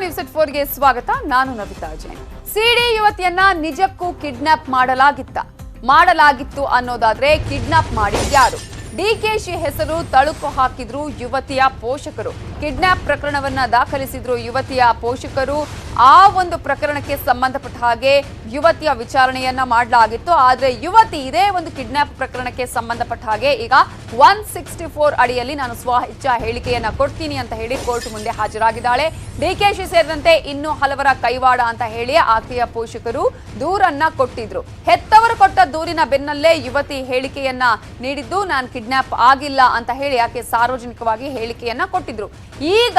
ನ್ಯೂಸ್@4ಗೆ ಸ್ವಾಗತ. ನಾನು ನವಿತಾ ಜೈನ್. ಸಿಡಿ ಯುವತಿಯನ್ನ ನಿಜಕ್ಕೂ ಕಿಡ್ನಾಪ್ ಮಾಡಲಾಗಿತ್ತು ಅನ್ನೋದಾದ್ರೆ ಕಿಡ್ನಾಪ್ ಮಾಡಿದ್ದು ಯಾರು? ಡಿಕೆಶಿ ಹೆಸರು ತಳುಕು ಹಾಕಿದ್ರು ಯುವತಿಯ ಪೋಷಕರು. ಕಿಡ್ನಾಪ್ ಪ್ರಕರಣವನ್ನ ದಾಖಲಿಸಿದ್ರು ಯುವತಿಯ ಪೋಷಕರು. ಆ ಒಂದು ಪ್ರಕರಣಕ್ಕೆ ಸಂಬಂಧಪಟ್ಟ ಹಾಗೆ ಯುವತಿಯ ವಿಚಾರಣೆಯನ್ನ ಮಾಡಲಾಗಿತ್ತು. ಆದ್ರೆ ಯುವತಿ ಇದೇ ಒಂದು ಕಿಡ್ನಾಪ್ ಪ್ರಕರಣಕ್ಕೆ ಸಂಬಂಧಪಟ್ಟ ಹಾಗೆ ಈಗ 164 ಅಡಿಯಲ್ಲಿ ನಾನು ಸ್ವಇಚ್ಛಾ ಹೇಳಿಕೆಯನ್ನ ಕೊಡ್ತೀನಿ ಅಂತ ಹೇಳಿ ಕೋರ್ಟ್ ಮುಂದೆ ಹಾಜರಾಗಿದ್ದಾಳೆ. ಡಿಕೆಶಿ ಸೇರಿದಂತೆ ಇನ್ನೂ ಹಲವರ ಕೈವಾಡ ಅಂತ ಹೇಳಿ ಆಕೆಯ ಪೋಷಕರು ದೂರನ್ನ ಕೊಟ್ಟಿದ್ರು. ಹೆತ್ತವರು ಕೊಟ್ಟ ದೂರಿನ ಬೆನ್ನಲ್ಲೇ ಯುವತಿ ಹೇಳಿಕೆಯನ್ನ ನೀಡಿದ್ದು, ನಾನು ಕಿಡ್ನಾಪ್ ಆಗಿಲ್ಲ ಅಂತ ಹೇಳಿ ಆಕೆ ಸಾರ್ವಜನಿಕವಾಗಿ ಹೇಳಿಕೆಯನ್ನ ಕೊಟ್ಟಿದ್ರು. ಈಗ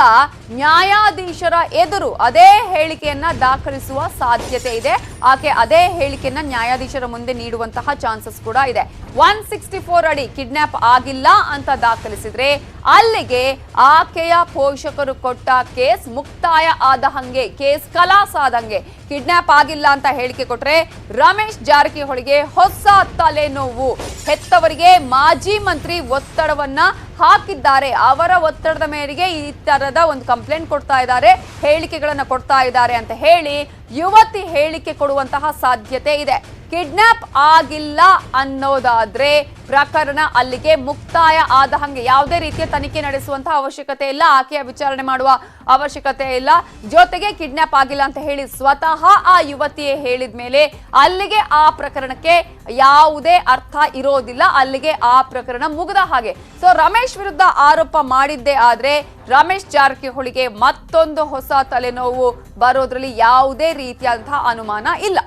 ನ್ಯಾಯಾಧೀಶರ ಎದುರು ಅದೇ ಹೇಳಿಕೆಯನ್ನ ದಾಖಲಿಸುವ ಸಾಧ್ಯತೆ ಇದೆ. ಆಕೆ ಅದೇ ಹೇಳಿಕೆಯನ್ನ ನ್ಯಾಯಾಧೀಶರ ಮುಂದೆ ನೀಡುವಂತಹ ಚಾನ್ಸಸ್ ಕೂಡ ಇದೆ. 164 ಅಡಿ ಕಿಡ್ನಾಪ್ ಆಗಿಲ್ಲ ಅಂತ ದಾಖಲಿಸಿದ್ರೆ ಅಲ್ಲಿಗೆ ಆಕೆಯ ಪೋಷಕರು ಕೊಟ್ಟ ಕೇಸ್ ಮುಕ್ತಾಯ ಆದ ಹಂಗೆ, ಕೇಸ್ ಖಲಾಸ್ ಆದಂಗೆ. ಕಿಡ್ನಾಪ್ ಆಗಿಲ್ಲ ಅಂತ ಹೇಳಿಕೆ ಕೊಟ್ರೆ ರಮೇಶ್ ಜಾರಕಿಹೊಳಿಗೆ ಹೊಸ ತಲೆನೋವು. ಹೆತ್ತವರಿಗೆ ಮಾಜಿ ಮಂತ್ರಿ ಒತ್ತಡವನ್ನ ಹಾಕಿದ್ದಾರೆ. ಅವರ ಒತ್ತಡದ ಮೇರೆಗೆ ಈ ತರದ ಒಂದು ಕಂಪ್ಲೇಂಟ್ ಕೊಡ್ತಾ ಇದ್ದಾರೆ, ಹೇಳಿಕೆಗಳನ್ನ ಕೊಡ್ತಾ ಇದ್ದಾರೆ ಅಂತ ಹೇಳಿ ಯುವತಿ ಹೇಳಿಕೆ ಕೊಡುವಂತಹ ಸಾಧ್ಯತೆ ಇದೆ. ಕಿಡ್ನಾಪ್ ಆಗಿಲ್ಲ ಅನ್ನೋದಾದ್ರೆ ಪ್ರಕರಣ ಅಲ್ಲಿಗೆ ಮುಕ್ತಾಯ ಆದ ಹಂಗೆ. ಯಾವುದೇ ರೀತಿಯ ತನಿಖೆ ನಡೆಸುವಂತಹ ಅವಶ್ಯಕತೆ ಇಲ್ಲ, ಆಕೆಯ ವಿಚಾರಣೆ ಮಾಡುವ ಅವಶ್ಯಕತೆ ಇಲ್ಲ. ಜೊತೆಗೆ ಕಿಡ್ನಾಪ್ ಆಗಿಲ್ಲ ಅಂತ ಹೇಳಿ ಸ್ವತಃ ಆ ಯುವತಿಯೇ ಹೇಳಿದ ಮೇಲೆ ಅಲ್ಲಿಗೆ ಆ ಪ್ರಕರಣಕ್ಕೆ ಯಾವುದೇ ಅರ್ಥ ಇರೋದಿಲ್ಲ. ಅಲ್ಲಿಗೆ ಆ ಪ್ರಕರಣ ಮುಗಿದ ಹಾಗೆ. ಸೊ ರಮೇಶ್ ವಿರುದ್ಧ ಆರೋಪ ಮಾಡಿದ್ದೇ ಆದ್ರೆ ರಮೇಶ್ ಜಾರಕಿಹೊಳಿಗೆ ಮತ್ತೊಂದು ಹೊಸ ತಲೆನೋವು ಬರೋದ್ರಲ್ಲಿ ಯಾವುದೇ ರೀತಿಯಾದಂತಹ ಅನುಮಾನ ಇಲ್ಲ.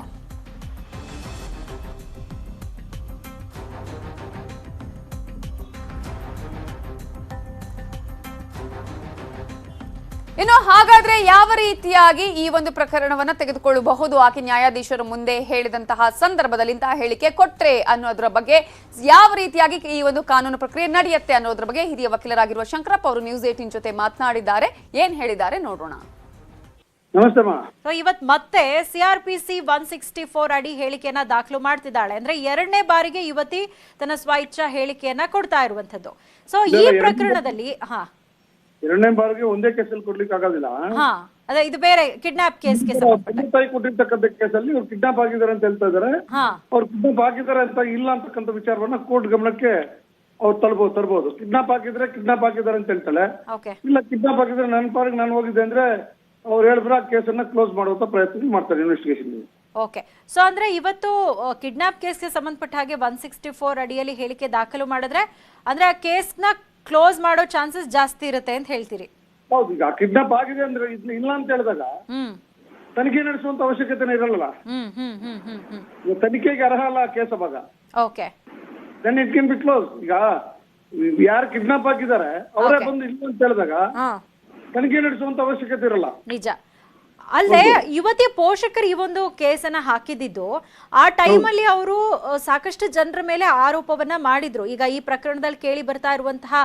ಇನ್ನು ಹಾಗಾದ್ರೆ ಯಾವ ರೀತಿಯಾಗಿ ಈ ಒಂದು ಪ್ರಕರಣವನ್ನ ತೆಗೆದುಕೊಳ್ಳಬಹುದು? ಆಕೆ ನ್ಯಾಯಾಧೀಶರ ಮುಂದೆ ಹೇಳಿದಂತಹ ಸಂದರ್ಭದಲ್ಲಿ ಇಂತಹ ಹೇಳಿಕೆ ಕೊಟ್ರೆ ಅನ್ನೋದ್ರ ಬಗ್ಗೆ, ಯಾವ ರೀತಿಯಾಗಿ ಈ ಒಂದು ಕಾನೂನು ಪ್ರಕ್ರಿಯೆ ನಡೆಯುತ್ತೆ ಅನ್ನೋದ್ರ ಬಗ್ಗೆ ಹಿರಿಯ ವಕೀಲರಾಗಿರುವ ಶಂಕರಪ್ಪ ಅವರು ನ್ಯೂಸ್18 ಜೊತೆ ಮಾತನಾಡಿದ್ದಾರೆ. ಏನ್ ಹೇಳಿದ್ದಾರೆ ನೋಡೋಣ. ನಮಸ್ತೆ. ಇವತ್ ಮತ್ತೆ ಸಿಆರ್ಪಿಸಿ 164 ಅಡಿ ಹೇಳಿಕೆಯನ್ನ ದಾಖಲು ಮಾಡ್ತಿದ್ದಾಳೆ. ಅಂದ್ರೆ ಎರಡನೇ ಬಾರಿಗೆ ಯುವತಿ ತನ್ನ ಸ್ವಇಚ್ಛಾ ಹೇಳಿಕೆಯನ್ನ ಕೊಡ್ತಾ ಇರುವಂತದ್ದು. ಸೊ ಈ ಪ್ರಕರಣದಲ್ಲಿ ಎರಡನೇ ಬಾರಿಗೆ ಒಂದೇ ಕೇಸಲ್ಲಿ ಕೊಡ್ಲಿಕ್ಕೆ ಆಗೋದಿಲ್ಲ. ಅದೇ ಇದು ಬೇರೆ ಕಿಡ್ನಾಪ್ ಕೇಸ್ಗೆ ಕೊಟ್ಟಿರ್ತಕ್ಕಂಥ ಕೇಸಲ್ಲಿ ಇವ್ರು ಕಿಡ್ನಾಪ್ ಆಗಿದ್ದಾರೆ ಅಂತ ಹೇಳ್ತಾ ಇದಾರೆ. ಅವ್ರು ಕಿಡ್ನಾಪ್ ಆಗಿದ್ದಾರೆ ಅಂತ ಇಲ್ಲ ಅಂತಕ್ಕಂಥ ವಿಚಾರವನ್ನ ಕೋರ್ಟ್ ಗಮನಕ್ಕೆ ಅವ್ರು ತರಬಹುದು. ಕಿಡ್ನಾಪ್ ಆಗಿದ್ದಾರೆ ಅಂತ ಹೇಳ್ತಾಳೆ. ಇಲ್ಲ ಕಿಡ್ನಾಪ್ ಆಗಿದ್ರೆ ನನ್ನ ಪಾರಿಗೆ ನಾನು ಹೋಗಿದ್ದೆ ಅಂದ್ರೆ ಅವ್ರು ಹೇಳಿದ್ರೆ ಆ ಕೇಸನ್ನ ಕ್ಲೋಸ್ ಮಾಡುವಂತ ಪ್ರಯತ್ನ ಮಾಡ್ತಾರೆ ಇನ್ವೆಸ್ಟಿಗೇಷನ್. ಓಕೆ. ಸೊ ಅಂದ್ರೆ ಇವತ್ತು ಕಿಡ್ನಾಪ್ ಕೇಸ್ಗೆ ಸಂಬಂಧಪಟ್ಟ ಹಾಗೆ 164 ಅಡಿಯಲ್ಲಿ ಹೇಳಿಕೆ ದಾಖಲು ಮಾಡಿದ್ರೆ ಅಂದ್ರೆ ಆ ಕೇಸ್ನ ಕ್ಲೋಸ್ ಮಾಡೋ ಚಾನ್ಸಸ್ ಜಾಸ್ತಿ ಇರುತ್ತೆ ಅಂತ ಹೇಳ್ತೀರಿ? ಹೌದು. ಈಗ ಕಿಡ್ನಾಪ್ ಆಗಿದೆ ಅಂದ್ರೆ ಇಲ್ಲ ಅಂತ ಹೇಳಿದಾಗ ತನಿಖೆ ನಡೆಸುವಂತ ಅವಶ್ಯಕತೆ ಇರಲ್ಲ. ತನಿಖೆಗೆ ಅರ್ಹ ಅಲ್ಲ ಕೇಸ್ ಅವಾಗ. Okay. Then it can be close. ಈಗ ಯಾರು ಕಿಡ್ನಾಪ್ ಆಗಿದ್ದಾರೆ ಅವರೇ ಬಂದು ಇಲ್ಲ ಅಂತ ಹೇಳಿದಾಗ ತನಿಖೆ ನಡೆಸುವಂತ ಅವಶ್ಯಕತೆ ಇರಲ್ಲ. ನಿಜ. ಅಲ್ಲೇ ಯುವತಿಯ ಪೋಷಕರು ಈ ಒಂದು ಕೇಸನ್ನ ಹಾಕಿದ್ದು ಆ ಟೈಮಲ್ಲಿ ಅವರು ಸಾಕಷ್ಟು ಜನರ ಮೇಲೆ ಆರೋಪವನ್ನ ಮಾಡಿದ್ರು. ಈಗ ಈ ಪ್ರಕರಣದಲ್ಲಿ ಕೇಳಿ ಬರ್ತಾ ಇರುವಂತಹ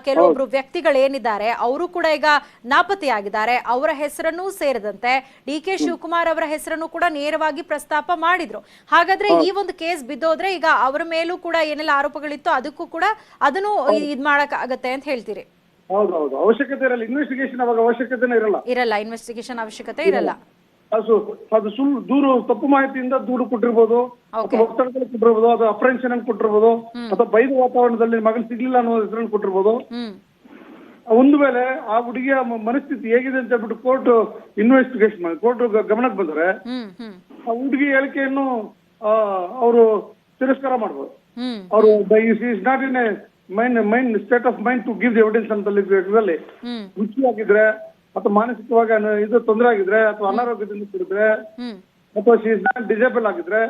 ಕೆಲವೊಬ್ರು ವ್ಯಕ್ತಿಗಳೇನಿದ್ದಾರೆ ಅವರು ಕೂಡ ಈಗ ನಾಪತ್ತೆಯಾಗಿದ್ದಾರೆ. ಅವರ ಹೆಸರನ್ನು ಸೇರಿದಂತೆ ಡಿಕೆ ಶಿವಕುಮಾರ್ ಅವರ ಹೆಸರನ್ನು ಕೂಡ ನೇರವಾಗಿ ಪ್ರಸ್ತಾಪ ಮಾಡಿದ್ರು. ಹಾಗಾದ್ರೆ ಈ ಒಂದು ಕೇಸ್ ಬಿದ್ದೋದ್ರೆ ಈಗ ಅವರ ಮೇಲೂ ಕೂಡ ಏನೆಲ್ಲ ಆರೋಪಗಳಿತ್ತು ಅದಕ್ಕೂ ಕೂಡ ಅದನ್ನು ಇದ್ ಮಾಡಕ್ ಆಗತ್ತೆ ಅಂತ ಹೇಳ್ತೀರಿ? ಹೌದೌದು. ಅವಶ್ಯಕತೆ ಇರಲ್ಲ. ಇನ್ವೆಸ್ಟಿಗೇಷನ್ ಅವಾಗ ಅವಶ್ಯಕತೆನೇ ಇರಲ್ಲ. ಇನ್ವೆಸ್ಟಿಗೇಷನ್ ಅವಶ್ಯಕತೆ ಇರಲ್ಲ. ಅದು ಸುಳ್ಳು ದೂರು, ತಪ್ಪು ಮಾಹಿತಿಯಿಂದ ದೂರು ಕೊಟ್ಟಿರ್ಬೋದು, ಒತ್ತಡದಲ್ಲಿ ಕೊಟ್ಟಿರ್ಬೋದು, ಅದು ಅಪ್ರೆನ್ಷನ್ ಅನ್ನು ಕೊಟ್ಟಿರ್ಬೋದು, ಅಥವಾ ಬೈದ ವಾತಾವರಣದಲ್ಲಿ ಮಗನ್ ಸಿಗ್ಲಿಲ್ಲ ಅನ್ನೋ ಹೆಸರನ್ನು ಕೊಟ್ಟಿರ್ಬೋದು. ಒಂದು ವೇಳೆ ಆ ಹುಡುಗಿಯ ಮನಸ್ಥಿತಿ ಹೇಗಿದೆ ಅಂತ ಹೇಳ್ಬಿಟ್ಟು ಕೋರ್ಟ್ ಇನ್ವೆಸ್ಟಿಗೇಷನ್ ಮಾಡಿ ಕೋರ್ಟ್ ಗಮನಕ್ಕೆ ಬಂದ್ರೆ ಆ ಹುಡುಗಿ ಹೇಳಿಕೆಯನ್ನು ಅವರು ತಿರಸ್ಕಾರ ಮಾಡ್ಬೋದು. ಅವರು is not in a mind state of mind to give the evidence ಅಂತ ಹುಚ್ಚಿಯಾಗಿದ್ರೆ ಅಥವಾ ಮಾನಸಿಕವಾಗಿ ಇದು ತೊಂದರೆ ಆಗಿದ್ರೆ ಅಥವಾ ಅನಾರೋಗ್ಯದಿಂದ ಕೂಡಿದ್ರೆ ಅಥವಾ ಶಿ ಇಸ್ ನಾಟ್ ಡಿಸೇಬಲ್ ಆಗಿದ್ರೆ,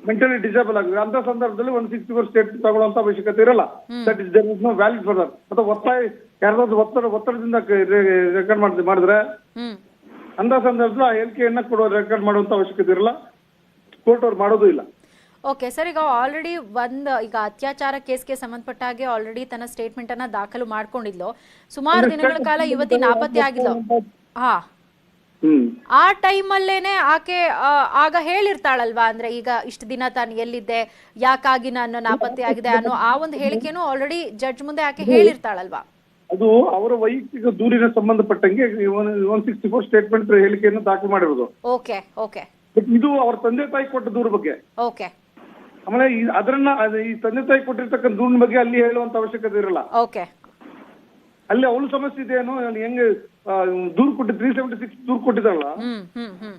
ಮೆಂಟಲಿ ಡಿಸೇಬಲ್ ಆಗಿದ್ರೆ ಅಂತ ಸಂದರ್ಭದಲ್ಲಿ 164 ಸ್ಟೇಟ್ ತಗೊಳ್ಳುವಂತ ಅವಶ್ಯಕತೆ ಇರಲ್ಲ. That is there is no valid for that. ಅಥವಾ ಒತ್ತಾಯ ಯಾರ್ದಾದ್ರು ಒತ್ತಡದಿಂದ ರೆಕಾರ್ಡ್ ಮಾಡಿದ್ರೆ ಅಂತ ಸಂದರ್ಭದಲ್ಲಿ ಆ ಹೇಳಿಕೆಯನ್ನ ಕೊಡುವ ರೆಕಾರ್ಡ್ ಮಾಡುವಂತ ಅವಶ್ಯಕತೆ ಇರಲ್ಲ. ಕೋರ್ಟ್ ಅವ್ರು ಮಾಡೋದು ಇಲ್ಲ. Okay sir. ಈಗ ಆಲ್ರೆಡಿ ಈಗ ಅತ್ಯಾಚಾರ ಕೇಸ್ಗೆ ಸಂಬಂಧಪಟ್ಟ ಹಾಗೆ ಆಲ್ರೆಡಿ ತನ್ನ ಸ್ಟೇಟ್ಮೆಂಟ್ ಅನ್ನ ದಾಖಲು ಮಾಡ್ಕೊಂಡಿದ್ಲು. ಸುಮಾರು ದಿನಗಳ ಕಾಲ ಯುವತಿ ನಾಪತ್ತೆ ಆಗಿದ್ಲು. ಆ ಟೈಮಲ್ಲೇನೆ ಆಕೆ ಆಗ ಹೇಳಿರ್ತಾಳಲ್ವಾ, ಅಂದ್ರೆ ಈಗ ಇಷ್ಟು ದಿನ ತಾನು ಎಲ್ಲಿದ್ದೆ, ಯಾಕಾಗಿ ನಾನು ನಾಪತ್ತೆ ಆಗಿದೆ ಅನ್ನೋ ಆ ಒಂದು ಹೇಳಿಕೆನೂ ಆಲ್ರೆಡಿ ಜಡ್ಜ್ ಮುಂದೆ ಆಕೆ ಹೇಳಿರ್ತಾಳಲ್ವಾ? ಅದು ಅವರ ವೈಯಕ್ತಿಕ ದೂರಿನ ಸಂಬಂಧಪಟ್ಟಂಗೆ 164 ಸ್ಟೇಟ್ಮೆಂಟ್ ಹೇಳಿಕೆಯನ್ನು ದಾಖಲು ಮಾಡಿರೋದು. Okay okay. ಬಟ್ ಇದು ಅವ್ರ ತಂದೆ ತಾಯಿ ಕೊಟ್ಟ ದೂರ ಬಗ್ಗೆ. ಓಕೆ. ಆಮೇಲೆ ಈ ತಂದೆ ತಾಯಿ ಕೊಟ್ಟಿರ್ತಕ್ಕಂಥ ದೂರಿನ ಬಗ್ಗೆ ಅಲ್ಲಿ ಹೇಳುವಂತ ಅವಶ್ಯಕತೆ ಇರಲ್ಲ. ಓಕೆ. ಅಲ್ಲಿ ಅವಳು ಸಮಸ್ಯೆ ಇದೆ ಏನೋ ಹೆಂಗೆ ದೂರು ಕೊಟ್ಟು 376 ದೂರು ಕೊಟ್ಟಿದಾರಲ್ಲ,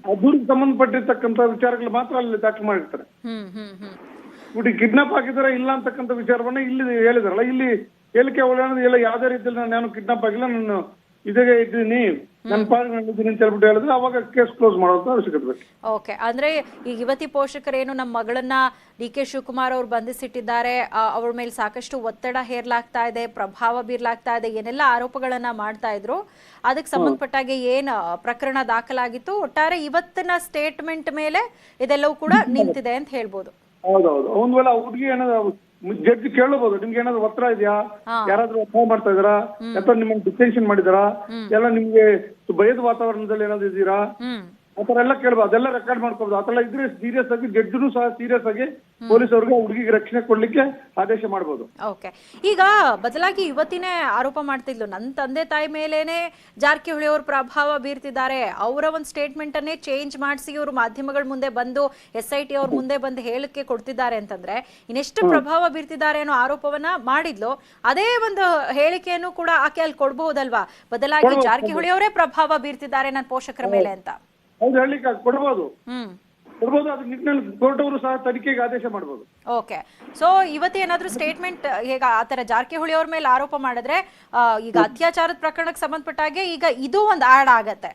ಆ ದೂರಿಗೆ ಸಂಬಂಧಪಟ್ಟಿರ್ತಕ್ಕಂಥ ವಿಚಾರಗಳು ಮಾತ್ರ ಅಲ್ಲಿ ದಾಖಲು ಮಾಡಿರ್ತಾರೆ. ನೋಡಿ ಕಿಡ್ನಾಪ್ ಆಗಿದಾರ ಇಲ್ಲ ಅಂತಕ್ಕಂಥ ವಿಚಾರವನ್ನ ಇಲ್ಲಿ ಹೇಳಿದಾರಲ್ಲ, ಇಲ್ಲಿ ಹೇಳಿಕೆ ಅವಳು ಯಾವ್ದೇ ರೀತಿಯಲ್ಲಿ ನಾನು ಕಿಡ್ನಾಪ್ ಆಗಿಲ್ಲ, ನಾನು ಇದೇ ಇದ್ದೀನಿ, ನನ್ನ ಪಾಡಿದ್ದೀನಿ ಅಂತ ಹೇಳ್ಬಿಟ್ಟು ಹೇಳಿದ್ರೆ ಅವಾಗ ಕೇಸ್ ಕ್ಲೋಸ್ ಮಾಡುವಂತ ಅವಶ್ಯಕತೆ ಬೇಕು. ಓಕೆ. ಅಂದ್ರೆ ಈಗ ಯುವತಿ ಪೋಷಕರೇನು ನಮ್ಮ ಮಗಳನ್ನ DK ಶಿವಕುಮಾರ್ ಅವರು ಬಂಧಿಸಿಟ್ಟಿದ್ದಾರೆ, ಅವಳ ಮೇಲೆ ಸಾಕಷ್ಟು ಒತ್ತಡ ಹೇರ್ಲಾಗ್ತಾ ಇದೆ, ಪ್ರಭಾವ ಬೀರ್ಲಾಗ್ತಾ ಇದೆ, ಏನೆಲ್ಲ ಆರೋಪಗಳನ್ನ ಮಾಡ್ತಾ ಇದ್ರು, ಅದಕ್ಕೆ ಸಂಬಂಧಪಟ್ಟಾಗೆ ಏನ್ ಪ್ರಕರಣ ದಾಖಲಾಗಿತ್ತು, ಒಟ್ಟಾರೆ ಇವತ್ತಿನ ಸ್ಟೇಟ್ಮೆಂಟ್ ಮೇಲೆ ಇದೆಲ್ಲವೂ ಕೂಡ ನಿಂತಿದೆ ಅಂತ ಹೇಳ್ಬೋದು. ಹೌದೌದು. ಒಂದ್ ವೇಳೆ ಹುಡುಗಿ ಏನಾದ್ರು ಜಡ್ಜ್ ಕೇಳಬಹುದು, ನಿಮ್ಗೆ ಏನಾದ್ರು ಒತ್ತಡ ಇದೆಯಾ, ಯಾರಾದ್ರೂ ಒತ್ತಾಯ ಮಾಡ್ತಾ ಇದಾರಾ, ಅಥವಾ ನಿಮ್ಮನ್ನ ಡಿಟೆನ್ಷನ್ ಮಾಡಿದಾರಾ, ಎಲ್ಲ ನಿಮ್ಗೆ ಭಯದ ವಾತಾವರಣದಲ್ಲಿ ಏನಾದ್ರು ಇದ್ದೀರಾ, ಆತರ ಎಲ್ಲ ಕೇಳ್ಬೋದು. ಅದೆಲ್ಲ ರೆಕಾರ್ಡ್ ಮಾಡ್ಕೋಬಹುದು. ಆತರ ಇದ್ರೆ ಸೀರಿಯಸ್ ಆಗಿ ಜಡ್ಜ್ನು ಸಹ ಸೀರಿಯಸ್ ಆಗಿ ಪೊಲೀಸ್ ಅವ್ರಿಗೆ ಹುಡುಗಿಗೆ ರಕ್ಷಣೆ ಕೊಡ್ಲಿಕ್ಕೆ ಆದೇಶ ಮಾಡಬಹುದು. ಓಕೆ. ಈಗ ಬದಲಾಗಿ ಯುವತಿನೇ ಆರೋಪ ಮಾಡ್ತಿದ್ಲು, ನನ್ನ ತಂದೆ ತಾಯಿ ಮೇಲೇನೆ ಜಾರಕಿಹೊಳಿ ಅವರು ಪ್ರಭಾವ ಬೀರ್ತಿದ್ದಾರೆ, ಅವರ ಒಂದು ಸ್ಟೇಟ್ಮೆಂಟ್ ಅನ್ನೇ ಚೇಂಜ್ ಮಾಡಿಸಿ ಇವರು ಮಾಧ್ಯಮಗಳ ಮುಂದೆ ಬಂದು SIT ಅವ್ರ ಮುಂದೆ ಬಂದು ಹೇಳಿಕೆ ಕೊಡ್ತಿದ್ದಾರೆ ಅಂತಂದ್ರೆ ಇನ್ನೆಷ್ಟು ಪ್ರಭಾವ ಬೀರ್ತಿದ್ದಾರೆ ಅನ್ನೋ ಆರೋಪವನ್ನ ಮಾಡಿದ್ಲು. ಅದೇ ಒಂದು ಹೇಳಿಕೆಯನ್ನು ಕೂಡ ಆಕೆ ಅಲ್ಲಿ ಕೊಡ್ಬಹುದಲ್ವಾ, ಬದಲಾಗಿ ಜಾರಕಿಹೊಳಿ ಅವರೇ ಪ್ರಭಾವ ಬೀರ್ತಿದ್ದಾರೆ ನನ್ನ ಪೋಷಕರ ಮೇಲೆ ಅಂತ? ಹೌದು, ಹೇಳಲಿಕ್ಕೆ ಕೊಡ್ಬೋದು. ಅದ್ರ ನಿಟ್ಟಿನಲ್ಲಿ ಕೋರ್ಟ್ ಅವರು ಸಹ ತನಿಖೆಗೆ ಆದೇಶ ಮಾಡಬಹುದು. ಓಕೆ. ಸೊ ಇವತ್ತು ಏನಾದ್ರೂ ಸ್ಟೇಟ್ಮೆಂಟ್ ಈಗ ಆತರ ಜಾರಕಿಹೊಳಿ ಅವ್ರ ಮೇಲೆ ಆರೋಪ ಮಾಡಿದ್ರೆ ಈಗ ಅತ್ಯಾಚಾರದ ಪ್ರಕರಣಕ್ಕೆ ಸಂಬಂಧಪಟ್ಟಾಗೆ ಈಗ ಇದು ಒಂದು ಆಡ್ ಆಗತ್ತೆ.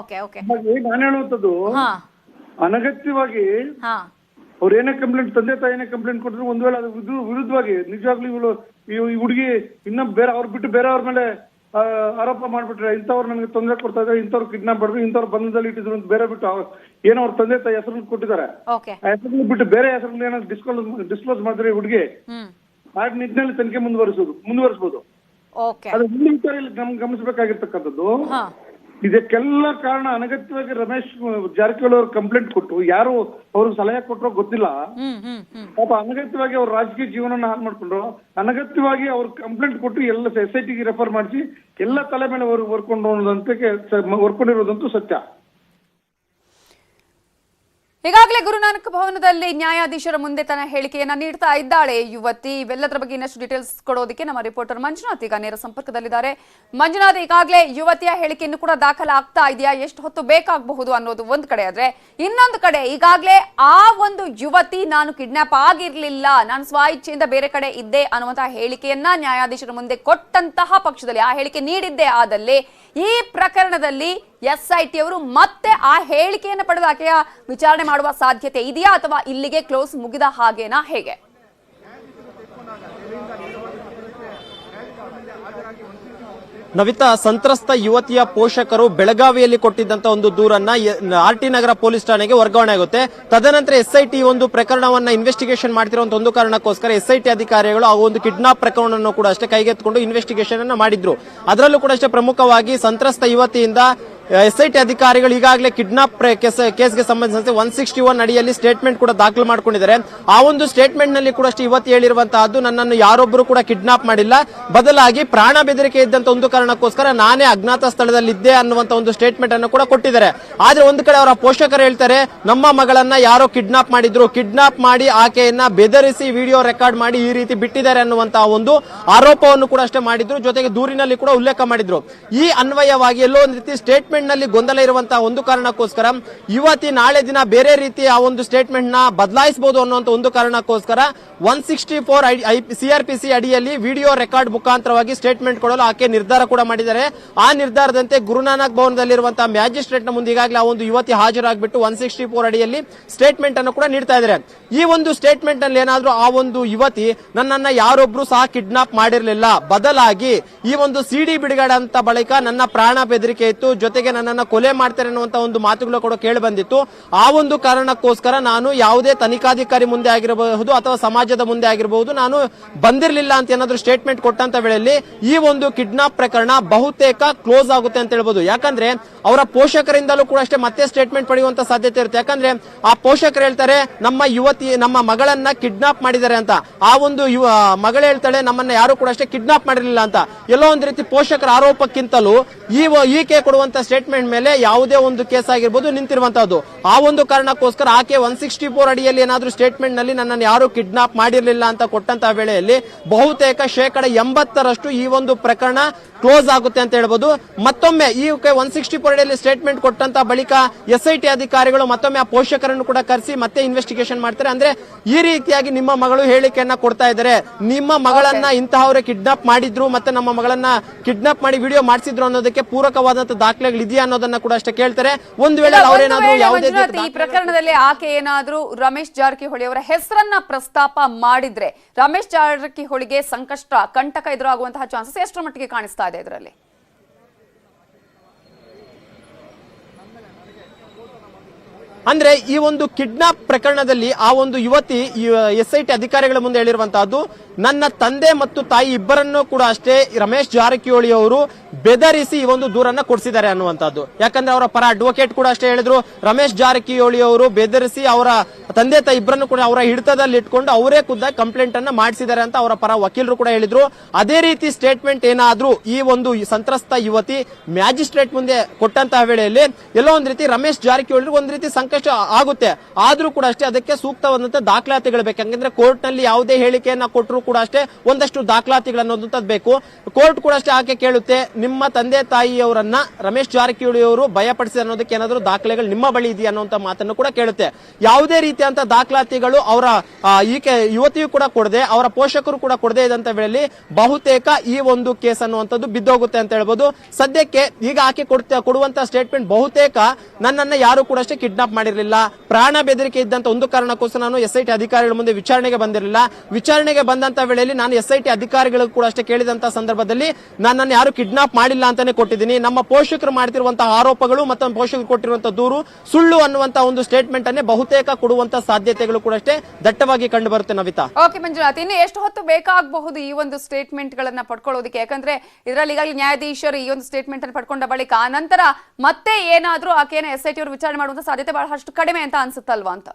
Okay okay. ನಾನು ಹೇಳುವಂತದ್ದು ಅನಗತ್ಯವಾಗಿ ಅವ್ರು ಏನೇ ಕಂಪ್ಲೇಂಟ್, ತಂದೆ ತಾಯಿ ಏನೇ ಕಂಪ್ಲೇಂಟ್ ಕೊಟ್ಟಿದ್ರು, ಒಂದ್ ವೇಳೆ ಅದು ವಿರುದ್ಧವಾಗಿ ನಿಜವಾಗ್ಲೂ ಇವಳು ಈ ಹುಡುಗಿ ಇನ್ನ ಬೇರೆ ಅವ್ರು ಬಿಟ್ಟು ಬೇರೆಯವ್ರ ಮೇಲೆ ಆರೋಪ ಮಾಡ್ಬಿಟ್ರೆ, ಇಂಥವ್ರು ನನಗೆ ತೊಂದರೆ ಕೊಡ್ತಾ ಇದ್ದಾರೆ, ಇಂಥವ್ರು ಕಿಡ್ನಾಪ್ ಮಾಡಿದ್ರು, ಇಂಥವ್ರು ಬಂಧದಲ್ಲಿ ಇಟ್ಟಿದ್ರು ಅಂತ ಬೇರೆ ಬಿಟ್ಟು ಏನೋ ಅವ್ರ ತಂದೆ ತಾಯಿ ಹೆಸರು ಕೊಟ್ಟಿದ್ದಾರೆ, ಆ ಹೆಸರು ಬಿಟ್ಟು ಬೇರೆ ಹೆಸರು ಏನಾದ್ರು ಡಿಸ್ಕ್ಲೋಸ್ ಮಾಡಿದ್ರೆ ಹುಡುಗಿ ಆ ನಿಟ್ಟಿನಲ್ಲಿ ತನಿಖೆ ಮುಂದುವರಿಸಬಹುದು. ಅದು ಮುಂದಿನ ವಿಚಾರ ಇಲ್ಲಿ ಗಮನಿಸಬೇಕಾಗಿರ್ತಕ್ಕಂಥದ್ದು, ಇದಕ್ಕೆಲ್ಲ ಕಾರಣ ಅನಗತ್ಯವಾಗಿ ರಮೇಶ್ ಜಾರಕಿಹೊಳಿ ಅವರು ಕಂಪ್ಲೇಂಟ್ ಕೊಟ್ಟು ಯಾರು ಅವ್ರಿಗೆ ಸಲಹೆ ಕೊಟ್ಟರೋ ಗೊತ್ತಿಲ್ಲ, ಪಾಪ ಅನಗತ್ಯವಾಗಿ ಅವ್ರ ರಾಜಕೀಯ ಜೀವನ ಹಾಳು ಮಾಡ್ಕೊಂಡ್ರು, ಅನಗತ್ಯವಾಗಿ ಅವ್ರು ಕಂಪ್ಲೇಂಟ್ ಕೊಟ್ಟು ಎಲ್ಲ SITಗೆ ರೆಫರ್ ಮಾಡಿಸಿ ಎಲ್ಲ ತಲೆ ಮೇಲೆ ವರ್ಕೊಂಡಿರೋದಂತೂ ಸತ್ಯ. ಈಗಾಗಲೇ ಗುರುನಾನಕ್ ಭವನದಲ್ಲಿ ನ್ಯಾಯಾಧೀಶರ ಮುಂದೆ ತನ್ನ ಹೇಳಿಕೆಯನ್ನ ನೀಡ್ತಾ ಇದ್ದಾಳೆ ಯುವತಿ. ಇವೆಲ್ಲದರ ಬಗ್ಗೆ ಇನ್ನಷ್ಟು ಡೀಟೇಲ್ಸ್ ಕೊಡೋದಕ್ಕೆ ನಮ್ಮ ರಿಪೋರ್ಟರ್ ಮಂಜುನಾಥ್ ಈಗ ನೇರ ಸಂಪರ್ಕದಲ್ಲಿದ್ದಾರೆ. ಮಂಜುನಾಥ್, ಈಗಾಗಲೇ ಯುವತಿಯ ಹೇಳಿಕೆಯನ್ನು ಕೂಡ ದಾಖಲಾಗ್ತಾ ಇದೆಯಾ, ಎಷ್ಟು ಹೊತ್ತು ಬೇಕಾಗಬಹುದು ಅನ್ನೋದು ಒಂದ್ ಕಡೆ ಆದ್ರೆ, ಇನ್ನೊಂದು ಕಡೆ ಈಗಾಗಲೇ ಆ ಒಂದು ಯುವತಿ ನಾನು ಕಿಡ್ನಾಪ್ ಆಗಿರ್ಲಿಲ್ಲ, ನಾನು ಸ್ವಇಚ್ಛೆಯಿಂದ ಬೇರೆ ಕಡೆ ಇದ್ದೆ ಅನ್ನುವಂತಹ ಹೇಳಿಕೆಯನ್ನ ನ್ಯಾಯಾಧೀಶರ ಮುಂದೆ ಕೊಟ್ಟಂತಹ ಪಕ್ಷದಲ್ಲಿ, ಆ ಹೇಳಿಕೆ ನೀಡಿದ್ದೇ ಆದಲ್ಲಿ ಈ ಪ್ರಕರಣದಲ್ಲಿ SIT ಅವರು ಮತ್ತೆ ಆ ಹೇಳಿಕೆಯನ್ನು ಪಡೆದು ಆಕೆಯ ವಿಚಾರಣೆ ಮಾಡುವ ಸಾಧ್ಯತೆ ಇದೆಯಾ, ಅಥವಾ ಇಲ್ಲಿಗೆ ಕ್ಲೋಸ್ ಮುಗಿದ ಹಾಗೇನಾ, ಹೇಗೆ? ನವಿತಾ, ಸಂತ್ರಸ್ತ ಯುವತಿಯ ಪೋಷಕರು ಬೆಳಗಾವಿಯಲ್ಲಿ ಕೊಟ್ಟಿದ್ದಂತ ಒಂದು ದೂರನ್ನ RT ನಗರ ಪೊಲೀಸ್ ಠಾಣೆಗೆ ವರ್ಗಾವಣೆ ಆಗುತ್ತೆ. ತದನಂತರ SIT ಒಂದು ಪ್ರಕರಣವನ್ನ ಇನ್ವೆಸ್ಟಿಗೇಷನ್ ಮಾಡ್ತಿರುವಂತ ಒಂದು ಕಾರಣಕ್ಕೋಸ್ಕರ SIT ಅಧಿಕಾರಿಗಳು ಆ ಒಂದು ಕಿಡ್ನಾಪ್ ಪ್ರಕರಣವನ್ನು ಕೂಡ ಅಷ್ಟೇ ಕೈಗೆತ್ತಿಕೊಂಡು ಇನ್ವೆಸ್ಟಿಗೇಷನ್ ಅನ್ನ ಮಾಡಿದ್ರು. ಅದರಲ್ಲೂ ಕೂಡ ಅಷ್ಟೇ ಪ್ರಮುಖವಾಗಿ ಸಂತ್ರಸ್ತ ಯುವತಿಯಿಂದ SIT ಅಧಿಕಾರಿಗಳು ಈಗಾಗಲೇ ಕಿಡ್ನಾಪ್ ಕೇಸ್ಗೆ ಸಂಬಂಧಿಸಿದಂತೆ 161 ಅಡಿಯಲ್ಲಿ ಸ್ಟೇಟ್ಮೆಂಟ್ ಕೂಡ ದಾಖಲು ಮಾಡಿಕೊಂಡಿದ್ದಾರೆ. ಆ ಒಂದು ಸ್ಟೇಟ್ಮೆಂಟ್ ನಲ್ಲಿ ಕೂಡ ಅಷ್ಟೇ ಯುವತಿ ಹೇಳಿರುವಂತಹದ್ದು, ನನ್ನನ್ನು ಯಾರೊಬ್ಬರು ಕೂಡ ಕಿಡ್ನಾಪ್ ಮಾಡಿಲ್ಲ, ಬದಲಾಗಿ ಪ್ರಾಣ ಬೆದರಿಕೆ ಇದ್ದಂತ ಒಂದು ಕಾರಣಕ್ಕೋಸ್ಕರ ನಾನೇ ಅಜ್ಞಾತ ಸ್ಥಳದಲ್ಲಿದ್ದೆ ಅನ್ನುವಂತ ಒಂದು ಸ್ಟೇಟ್ಮೆಂಟ್ ಅನ್ನು ಕೂಡ ಕೊಟ್ಟಿದ್ದಾರೆ. ಆದ್ರೆ ಒಂದು ಕಡೆ ಅವರ ಪೋಷಕರು ಹೇಳ್ತಾರೆ, ನಮ್ಮ ಮಗಳನ್ನ ಯಾರೋ ಕಿಡ್ನಾಪ್ ಮಾಡಿದ್ರು, ಕಿಡ್ನಾಪ್ ಮಾಡಿ ಆಕೆಯನ್ನ ಬೆದರಿಸಿ ವಿಡಿಯೋ ರೆಕಾರ್ಡ್ ಮಾಡಿ ಈ ರೀತಿ ಬಿಟ್ಟಿದ್ದಾರೆ ಅನ್ನುವಂತಹ ಒಂದು ಆರೋಪವನ್ನು ಕೂಡ ಅಷ್ಟೇ ಮಾಡಿದ್ರು. ಜೊತೆಗೆ ದೂರಿನಲ್ಲಿ ಕೂಡ ಉಲ್ಲೇಖ ಮಾಡಿದ್ರು. ಈ ಅನ್ವಯವಾಗಿ ಎಲ್ಲೋ ಒಂದು ರೀತಿ ಸ್ಟೇಟ್ಮೆಂಟ್ ನಲ್ಲಿ ಗೊಂದಲ ಇರುವಂತಹ ಒಂದು ಕಾರಣಕ್ಕೋಸ್ಕರ ಯುವತಿ ನಾಳೆ ದಿನ ಬೇರೆ ರೀತಿಯ ಒಂದು ಸ್ಟೇಟ್ಮೆಂಟ್ ನ ಬದಲಾಯಿಸಬಹುದು ಅನ್ನುವಂತ ಒಂದು ಕಾರಣಕ್ಕೋಸ್ಕರ 164 CRPC ಅಡಿಯಲ್ಲಿ ವಿಡಿಯೋ ರೆಕಾರ್ಡ್ ಮುಖಾಂತರವಾಗಿ ಸ್ಟೇಟ್ಮೆಂಟ್ ಕೊಡಲು ಆಕೆ ನಿರ್ಧಾರ ಕೂಡ ಮಾಡಿದ್ದಾರೆ. ಆ ನಿರ್ಧಾರದಂತೆ ಗುರುನಾನಕ್ ಭವನದಲ್ಲಿರುವಂತಹ ಮ್ಯಾಜಿಸ್ಟ್ರೇಟ್ ನ ಮುಂದೆ ಈಗಾಗಲೇ ಆ ಒಂದು ಯುವತಿ ಹಾಜರಾಗಿಬಿಟ್ಟು 164 ಅಡಿಯಲ್ಲಿ ಸ್ಟೇಟ್ಮೆಂಟ್ ಅನ್ನು ಕೂಡ ನೀಡ್ತಾ ಇದ್ದಾರೆ. ಈ ಒಂದು ಸ್ಟೇಟ್ಮೆಂಟ್ ನಲ್ಲಿ ಏನಾದ್ರೂ ಆ ಒಂದು ಯುವತಿ ನನ್ನನ್ನ ಯಾರೊಬ್ರು ಸಹ ಕಿಡ್ನಾಪ್ ಮಾಡಿರಲಿಲ್ಲ, ಬದಲಾಗಿ ಈ ಒಂದು CD ಬಿಡುಗಡೆ ಅಂತ ಬಳಿಕ ನನ್ನ ಪ್ರಾಣ ಬೆದರಿಕೆ ಇತ್ತು, ಜೊತೆಗೆ ಜೊತೆಗೆ ನನ್ನನ್ನ ಕೊಲೆ ಮಾಡ್ತಾರೆ ಅನ್ನುವಂತ ಒಂದು ಮಾತುಗಳು ಕೂಡ ಕೇಳಿ ಬಂದಿತ್ತು. ಆ ಒಂದು ಕಾರಣಕ್ಕೋಸ್ಕರ ನಾನು ಯಾವುದೇ ತನಿಖಾಧಿಕಾರಿ ಮುಂದೆ ಆಗಿರಬಹುದು ಅಥವಾ ಸಮಾಜದ ಮುಂದೆ ಆಗಿರಬಹುದು ನಾನು ಬಂದಿರಲಿಲ್ಲ ಅಂತ ಏನಾದ್ರು ಸ್ಟೇಟ್ಮೆಂಟ್ ಕೊಟ್ಟಂತ ವೇಳೆಯಲ್ಲಿ ಈ ಒಂದು ಕಿಡ್ನಾಪ್ ಪ್ರಕರಣ ಬಹುತೇಕ ಕ್ಲೋಸ್ ಆಗುತ್ತೆ ಅಂತ ಹೇಳ್ಬೋದು. ಯಾಕಂದ್ರೆ ಅವರ ಪೋಷಕರಿಂದಲೂ ಕೂಡ ಅಷ್ಟೇ ಮತ್ತೆ ಸ್ಟೇಟ್ಮೆಂಟ್ ಪಡೆಯುವಂತ ಸಾಧ್ಯತೆ ಇರುತ್ತೆ. ಯಾಕಂದ್ರೆ ಆ ಪೋಷಕರು ಹೇಳ್ತಾರೆ ನಮ್ಮ ಮಗಳನ್ನ ಕಿಡ್ನಾಪ್ ಮಾಡಿದ್ದಾರೆ ಅಂತ. ಆ ಒಂದು ಮಗಳು ಹೇಳ್ತಾಳೆ ನಮ್ಮನ್ನ ಯಾರು ಕೂಡ ಅಷ್ಟೇ ಕಿಡ್ನಾಪ್ ಮಾಡಿರಲಿಲ್ಲ ಅಂತ. ಎಲ್ಲೋ ಒಂದು ರೀತಿ ಪೋಷಕರ ಆರೋಪಕ್ಕಿಂತಲೂ ಈಕೆ ಕೊಡುವಂತ ಸ್ಟೇಟ್ಮೆಂಟ್ ಮೇಲೆ ಯಾವುದೇ ಒಂದು ಕೇಸ್ ಆಗಿರ್ಬೋದು ನಿಂತಿರುವಂತಹದ್ದು. ಆ ಒಂದು ಕಾರಣಕ್ಕೋಸ್ಕರ ಆಕೆ 164 ಅಡಿಯಲ್ಲಿ ಏನಾದ್ರೂ ಸ್ಟೇಟ್ಮೆಂಟ್ ನಲ್ಲಿ ನನ್ನನ್ನು ಯಾರು ಕಿಡ್ನಾಪ್ ಮಾಡಿರಲಿಲ್ಲ ಅಂತ ಕೊಟ್ಟಂತಹ ವೇಳೆಯಲ್ಲಿ ಬಹುತೇಕ 80% ಈ ಒಂದು ಪ್ರಕರಣ ಕ್ಲೋಸ್ ಆಗುತ್ತೆ ಅಂತ ಹೇಳ್ಬೋದು. ಮತ್ತೊಮ್ಮೆ ಈ 164 ಅಡಿಯಲ್ಲಿ ಸ್ಟೇಟ್ಮೆಂಟ್ ಕೊಟ್ಟಂತ ಬಳಿಕ SIT ಅಧಿಕಾರಿಗಳು ಮತ್ತೊಮ್ಮೆ ಆ ಪೋಷಕರನ್ನು ಕೂಡ ಕರೆಸಿ ಮತ್ತೆ ಇನ್ವೆಸ್ಟಿಗೇಷನ್ ಮಾಡ್ತಾರೆ. ಅಂದ್ರೆ ಈ ರೀತಿಯಾಗಿ ನಿಮ್ಮ ಮಗಳು ಹೇಳಿಕೆಯನ್ನ ಕೊಡ್ತಾ ಇದ್ದಾರೆ, ನಿಮ್ಮ ಮಗಳನ್ನ ಇಂತಹವರೇ ಕಿಡ್ನಾಪ್ ಮಾಡಿದ್ರು ಮತ್ತೆ ನಮ್ಮ ಮಗಳನ್ನ ಕಿಡ್ನಾಪ್ ಮಾಡಿ ವಿಡಿಯೋ ಮಾಡಿಸಿದ್ರು ಅನ್ನೋದಕ್ಕೆ ಪೂರಕವಾದಂತಹ ದಾಖಲೆಗಳು ಇದೆಯಾ ಅನ್ನೋದನ್ನ ಕೂಡ ಅಷ್ಟೇ ಕೇಳ್ತಾರೆ. ಒಂದು ವೇಳೆ ಅವರೇನಾದ್ರೂ ಯಾವುದೇ ಈ ಪ್ರಕರಣದಲ್ಲಿ ಆಕೆ ಏನಾದ್ರೂ ರಮೇಶ್ ಜಾರಕಿಹೊಳಿ ಅವರ ಹೆಸರನ್ನ ಪ್ರಸ್ತಾಪ ಮಾಡಿದ್ರೆ ರಮೇಶ್ ಜಾರಕಿಹೊಳಿಗೆ ಕಂಟಕ ಎದುರಾಗುವಂತಹ ಚಾನ್ಸಸ್ ಎಷ್ಟರ ಮಟ್ಟಿಗೆ ಕಾಣಿಸ್ತಾ ಇದೆ ಇದರಲ್ಲಿ? ಅಂದ್ರೆ ಈ ಒಂದು ಕಿಡ್ನಾಪ್ ಪ್ರಕರಣದಲ್ಲಿ ಆ ಒಂದು ಯುವತಿ SIT ಅಧಿಕಾರಿಗಳ ಮುಂದೆ ಹೇಳಿರುವಂತಹದ್ದು, ನನ್ನ ತಂದೆ ಮತ್ತು ತಾಯಿ ಇಬ್ಬರನ್ನು ಕೂಡ ಅಷ್ಟೇ ರಮೇಶ್ ಜಾರಕಿಹೊಳಿ ಅವರು ಬೆದರಿಸಿ ಈ ಒಂದು ದೂರನ್ನ ಕೊಡಿಸಿದ್ದಾರೆ ಅನ್ನುವಂಥದ್ದು. ಯಾಕಂದ್ರೆ ಅವರ ಪರ ಅಡ್ವೊಕೇಟ್ ಕೂಡ ಅಷ್ಟೇ ಹೇಳಿದ್ರು, ರಮೇಶ್ ಜಾರಕಿಹೊಳಿ ಅವರು ಬೆದರಿಸಿ ಅವರ ತಂದೆ ತಾಯಿ ಇಬ್ಬರನ್ನು ಕೂಡ ಅವರ ಹಿಡಿತದಲ್ಲಿ ಇಟ್ಕೊಂಡು ಅವರೇ ಖುದ್ದಾಗಿ ಕಂಪ್ಲೇಂಟ್ ಅನ್ನ ಮಾಡಿಸಿದ್ದಾರೆ ಅಂತ ಅವರ ಪರ ವಕೀಲರು ಕೂಡ ಹೇಳಿದ್ರು. ಅದೇ ರೀತಿ ಸ್ಟೇಟ್ಮೆಂಟ್ ಏನಾದ್ರೂ ಈ ಒಂದು ಸಂತ್ರಸ್ತ ಯುವತಿ ಮ್ಯಾಜಿಸ್ಟ್ರೇಟ್ ಮುಂದೆ ಕೊಟ್ಟಂತಹ ವೇಳೆಯಲ್ಲಿ ಎಲ್ಲೋ ಒಂದ್ ರೀತಿ ರಮೇಶ್ ಜಾರಕಿಹೊಳಿ ಒಂದ್ ರೀತಿ ಸಂಕಷ್ಟ ಆಗುತ್ತೆ. ಆದ್ರೂ ಕೂಡ ಅಷ್ಟೇ ಅದಕ್ಕೆ ಸೂಕ್ತವಾದಂತಹ ದಾಖಲಾತಿಗಳು ಬೇಕು. ಯಾಕಂದ್ರೆ ಕೋರ್ಟ್ ನಲ್ಲಿ ಯಾವುದೇ ಹೇಳಿಕೆಯನ್ನ ಕೊಟ್ಟರು ಕೂಡ ಅಷ್ಟೇ ಒಂದಷ್ಟು ದಾಖಲಾತಿಗಳು ಅನ್ನೋದಂತದ್ದು ಬೇಕು. ಕೋರ್ಟ್ ಕೂಡ ಅಷ್ಟೇ ಆಕೆ ಕೇಳುತ್ತೆ, ನಿಮ್ಮ ತಂದೆ ತಾಯಿಯವರನ್ನ ರಮೇಶ್ ಜಾರಕಿಹೊಳಿ ಅವರು ಭಯಪಡಿಸಿ ಅನ್ನೋದಕ್ಕೆ ಏನಾದರೂ ದಾಖಲೆಗಳು ನಿಮ್ಮ ಬಳಿ ಇದೆಯಾ ಅನ್ನುವಂತ ಮಾತನ್ನು ಕೂಡ ಕೇಳುತ್ತೆ. ಯಾವುದೇ ರೀತಿಯಂತ ದಾಖಲಾತಿಗಳು ಅವರ ಈಕೆ ಯುವತಿಯು ಕೂಡ ಕೊಡದೆ ಅವರ ಪೋಷಕರು ಕೂಡ ಕೊಡದೆ ಇದ್ದಂತ ವೇಳೆಯಲ್ಲಿ ಬಹುತೇಕ ಈ ಒಂದು ಕೇಸ್ ಅನ್ನುವಂಥದ್ದು ಬಿದ್ದೋಗುತ್ತೆ ಅಂತ ಹೇಳ್ಬೋದು. ಸದ್ಯಕ್ಕೆ ಈಗ ಆಕೆ ಕೊಡುವಂತ ಸ್ಟೇಟ್ಮೆಂಟ್ ಬಹುತೇಕ ನನ್ನನ್ನ ಯಾರು ಕೂಡ ಅಷ್ಟೇ ಕಿಡ್ನಾಪ್ ಮಾಡಿರಲಿಲ್ಲ, ಪ್ರಾಣ ಬೆದರಿಕೆ ಇದ್ದಂತ ಒಂದು ಕಾರಣಕ್ಕೋಸ್ಕರ ನಾನು SIT ಅಧಿಕಾರಿಗಳ ಮುಂದೆ ವಿಚಾರಣೆಗೆ ಬಂದಿರಲಿಲ್ಲ, ವಿಚಾರಣೆಗೆ ಬಂದಂತ ವೇಳೆಯಲ್ಲಿ ನಾನು SIT ಅಧಿಕಾರಿಗಳು ಕೂಡ ಅಷ್ಟೇ ಕೇಳಿದಂತ ಸಂದರ್ಭದಲ್ಲಿ ನನ್ನನ್ನು ಯಾರು ಕಿಡ್ನಾಪ್ ಮಾಡಿಲ್ಲ ಅಂತಾನೆ ಕೊಟ್ಟಿದ್ದೀನಿ, ನಮ್ಮ ಪೋಷಕರು ಮಾಡ್ತಿರುವಂತಹ ಆರೋಪಗಳು ಮತ್ತು ಪೋಷಕರು ಕೊಟ್ಟಿರುವಂತಹ ದೂರು ಸುಳ್ಳು ಅನ್ನುವಂತ ಒಂದು ಸ್ಟೇಟ್ಮೆಂಟ್ ಅನ್ನೇ ಬಹುತೇಕ ಕೊಡುವಂತ ಸಾಧ್ಯತೆಗಳು ಕೂಡ ಅಷ್ಟೇ ದಟ್ಟವಾಗಿ ಕಂಡು ಬರುತ್ತೆ. ನವಿತಾ, ಓಕೆ ಮಂಜುನಾಥ್, ಇನ್ನು ಎಷ್ಟು ಹೊತ್ತು ಬೇಕಾಗಬಹುದು ಈ ಒಂದು ಸ್ಟೇಟ್ಮೆಂಟ್ ಗಳನ್ನ ಪಡ್ಕೊಳ್ಳೋದಕ್ಕೆ? ಯಾಕಂದ್ರೆ ಇದರಲ್ಲಿ ಈಗಾಗಲೇ ನ್ಯಾಯಾಧೀಶರು ಈ ಒಂದು ಸ್ಟೇಟ್ಮೆಂಟ್ ಅನ್ನು ಪಡ್ಕೊಂಡ ಬಳಿಕ ನಂತರ ಮತ್ತೆ ಏನಾದ್ರೂ ಆಕೆಯನ್ನು SIT ಅವರು ವಿಚಾರಣೆ ಮಾಡುವಂತ ಸಾಧ್ಯತೆ ಬಹಳಷ್ಟು ಕಡಿಮೆ ಅಂತ ಅನ್ಸುತ್ತಲ್ವಾ ಅಂತ?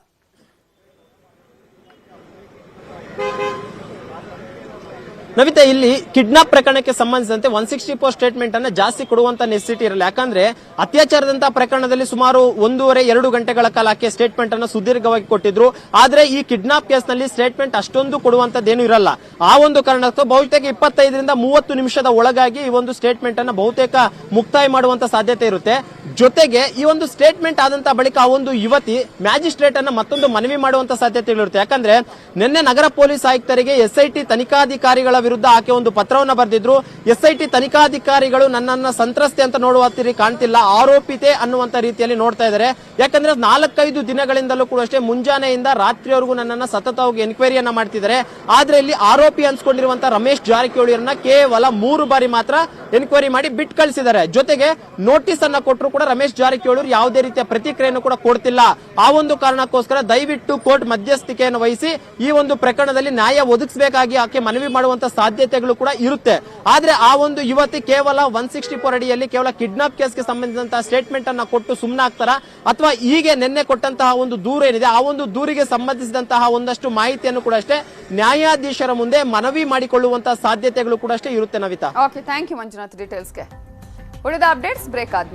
ನವಿತಾ, ಇಲ್ಲಿ ಕಿಡ್ನಾಪ್ ಪ್ರಕರಣಕ್ಕೆ ಸಂಬಂಧಿಸಿದಂತೆ 164 ಸ್ಟೇಟ್ಮೆಂಟ್ ಅನ್ನ ಜಾಸ್ತಿ ಕೊಡುವಂತ ನೆಸೆಸಿಟಿ ಇರಲ್ಲ. ಯಾಕಂದ್ರೆ ಅತ್ಯಾಚಾರದಂತಹ ಪ್ರಕರಣದಲ್ಲಿ ಸುಮಾರು 1.5-2 ಗಂಟೆಗಳ ಕಾಲ ಆಕೆ ಸ್ಟೇಟ್ಮೆಂಟ್ ಅನ್ನು ಸುದೀರ್ಘವಾಗಿ ಕೊಟ್ಟಿದ್ರು. ಆದ್ರೆ ಈ ಕಿಡ್ನಾಪ್ ಕೇಸ್ ನಲ್ಲಿ ಸ್ಟೇಟ್ಮೆಂಟ್ ಅಷ್ಟೊಂದು ಕೊಡುವಂತದ್ದೇನು ಇರಲ್ಲ. ಆ ಒಂದು ಕಾರಣಕ್ಕೆ ಬಹುತೇಕ 25-30 ನಿಮಿಷದ ಒಳಗಾಗಿ ಈ ಒಂದು ಸ್ಟೇಟ್ಮೆಂಟ್ ಅನ್ನ ಬಹುತೇಕ ಮುಕ್ತಾಯ ಮಾಡುವಂತ ಸಾಧ್ಯತೆ ಇರುತ್ತೆ. ಜೊತೆಗೆ ಈ ಒಂದು ಸ್ಟೇಟ್ಮೆಂಟ್ ಆದಂತ ಬಳಿಕ ಆ ಒಂದು ಯುವತಿ ಮ್ಯಾಜಿಸ್ಟ್ರೇಟ್ ಅನ್ನ ಮತ್ತೊಂದು ಮನವಿ ಮಾಡುವಂತ ಸಾಧ್ಯತೆಗಳಿರುತ್ತೆ. ಯಾಕಂದ್ರೆ ನಿನ್ನೆ ನಗರ ಪೊಲೀಸ್ ಆಯುಕ್ತರಿಗೆ SIT ತನಿಖಾಧಿಕಾರಿಗಳ ವಿರುದ್ಧ ಆಕೆ ಒಂದು ಪತ್ರವನ್ನು ಬರೆದಿದ್ರು. SIT ತನಿಖಾಧಿಕಾರಿಗಳು ನನ್ನನ್ನ ಸಂತ್ರಸ್ತೆ ಅಂತ ನೋಡುವ ಕಾಣ್ತಿಲ್ಲ, ಆರೋಪಿತೆ ಅನ್ನುವಂತ ರೀತಿಯಲ್ಲಿ ನೋಡ್ತಾ ಇದ್ದಾರೆ. ಯಾಕಂದ್ರೆ 4-5 ದಿನಗಳಿಂದಲೂ ಕೂಡ ಅಷ್ಟೇ ಮುಂಜಾನೆಯಿಂದ ರಾತ್ರಿವರೆಗೂ ನನ್ನನ್ನ ಸತತವಾಗಿ ಎನ್ಕ್ವೈರಿಯನ್ನ ಮಾಡ್ತಿದ್ದಾರೆ. ಆದ್ರೆ ಇಲ್ಲಿ ಆರೋಪಿ ಅನ್ಸ್ಕೊಂಡಿರುವಂತಹ ರಮೇಶ್ ಜಾರಕಿಹೊಳಿಯನ್ನ ಕೇವಲ 3 ಬಾರಿ ಮಾತ್ರ ಎನ್ಕ್ವೈರಿ ಮಾಡಿ ಬಿಟ್ಟು ಕಳಿಸಿದ್ದಾರೆ. ಜೊತೆಗೆ ನೋಟಿಸ್ ಅನ್ನ ಕೊಟ್ಟರು ಕೂಡ ರಮೇಶ್ ಜಾರಕಿಹೊಳಿ ಯಾವುದೇ ರೀತಿಯ ಪ್ರತಿಕ್ರಿಯೆಯನ್ನು ಕೂಡ ಕೊಡ್ತಿಲ್ಲ. ಆ ಒಂದು ಕಾರಣಕ್ಕೋಸ್ಕರ ದಯವಿಟ್ಟು ಕೋರ್ಟ್ ಮಧ್ಯಸ್ಥಿಕೆಯನ್ನು ವಹಿಸಿ ಈ ಒಂದು ಪ್ರಕರಣದಲ್ಲಿ ನ್ಯಾಯ ಒದಗಿಸಬೇಕಾಗಿ ಆಕೆ ಮನವಿ ಮಾಡುವಂತ ಸಾಧ್ಯತೆಗಳು ಕೂಡ ಇರುತ್ತೆ. ಆದ್ರೆ ಆ ಒಂದು ಯುವತಿ ಕೇವಲ 164 ಅಡಿಯಲ್ಲಿ ಕೇವಲ ಕಿಡ್ನಾಪ್ ಕೇಸ್ಗೆ ಸಂಬಂಧಿಸಿದಂತಹ ಸ್ಟೇಟ್ಮೆಂಟ್ ಅನ್ನ ಕೊಟ್ಟು ಸುಮ್ಮನೆ ಆಗ್ತಾರ, ಅಥವಾ ಹೀಗೆ ನಿನ್ನೆ ಕೊಟ್ಟಂತಹ ಒಂದು ದೂರು ಏನಿದೆ ಆ ಒಂದು ದೂರಿಗೆ ಸಂಬಂಧಿಸಿದಂತಹ ಒಂದಷ್ಟು ಮಾಹಿತಿಯನ್ನು ಕೂಡ ಅಷ್ಟೇ ನ್ಯಾಯಾಧೀಶರ ಮುಂದೆ ಮನವಿ ಮಾಡಿಕೊಳ್ಳುವಂತಹ ಸಾಧ್ಯತೆಗಳು ಕೂಡ ಅಷ್ಟೇ ಇರುತ್ತೆ. Navita, okay, thank you Manjunath ಡೀಟೇಲ್ಸ್ಗೆ. ಉಳಿದ ಅಪ್ಡೇಟ್ಸ್ ಬ್ರೇಕ್ ಆದ್ಮೇಲೆ.